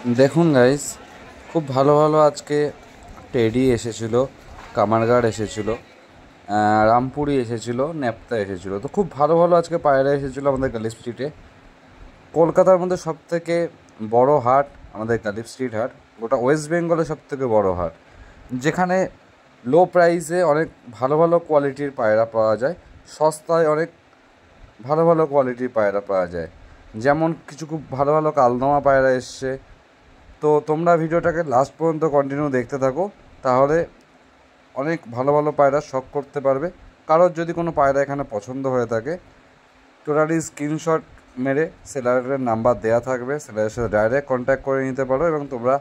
দেখুন গাইস, খুব ভালো ভালো আজকে টেডি এসেছিলো, কামারগাড় এসেছিলো, রামপুরি এসেছিলো, নেপ্তা এসেছিলো। তো খুব ভালো ভালো আজকে পায়রা এসেছিলো আমাদের গালিব স্ট্রিটে। কলকাতার মধ্যে সবথেকে বড় হাট আমাদের গালিব স্ট্রিট হাট। গোটা ওয়েস্ট বেঙ্গলের সবথেকে বড় হাট, যেখানে লো প্রাইসে অনেক ভালো ভালো কোয়ালিটির পায়রা পাওয়া যায়, সস্তায় অনেক ভালো ভালো কোয়ালিটির পায়রা পাওয়া যায়। যেমন কিছু খুব ভালো ভালো কালদমা পায়রা এসছে। তো তোমরা ভিডিওটাকে লাস্ট পর্যন্ত কন্টিনিউ দেখতে থাকো, তাহলে অনেক ভালো ভালো পায়রা শখ করতে পারবে। কারোর যদি কোনো পায়রা এখানে পছন্দ হয়ে থাকে, টোটালি স্ক্রিনশট মেরে সেলারের নাম্বার দেওয়া থাকবে, সেলারের সাথে ডাইরেক্ট কন্ট্যাক্ট করে নিতে পারো এবং তোমরা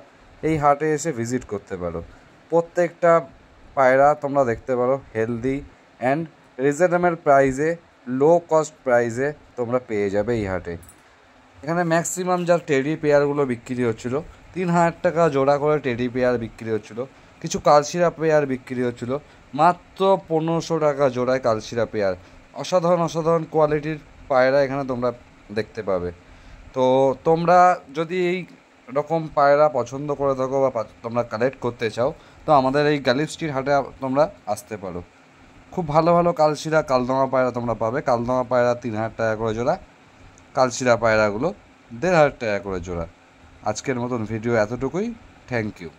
এই হাটে এসে ভিজিট করতে পারো। প্রত্যেকটা পায়রা তোমরা দেখতে পারো হেলদি অ্যান্ড রিজনেবল প্রাইসে, লো কস্ট প্রাইসে তোমরা পেয়ে যাবে এই হাটে। এখানে ম্যাক্সিমাম যার টেডি পেয়ারগুলো বিক্রি হচ্ছিলো 3,000 টাকা জোড়া করে টেডি পেয়ার বিক্রি হচ্ছিলো। কিছু কালশিরা পেয়ার বিক্রি হচ্ছিলো মাত্র 1500 টাকা জোড়ায়। কালশিরা পেয়ার অসাধারণ অসাধারণ কোয়ালিটির পায়রা এখানে তোমরা দেখতে পাবে। তো তোমরা যদি এই রকম পায়রা পছন্দ করে থাকো বা তোমরা কালেক্ট করতে চাও, তো আমাদের এই গালিব স্ট্রিট হাটে তোমরা আসতে পারো। খুব ভালো ভালো কালশিরা কালদমা পায়রা তোমরা পাবে। কালদমা পায়রা 3,000 টাকা করে জোড়া, কালশিরা পায়রাগুলো 1,500 টাকা করে জোড়া। আজকের মতন ভিডিও এতটুকুই। Thank you.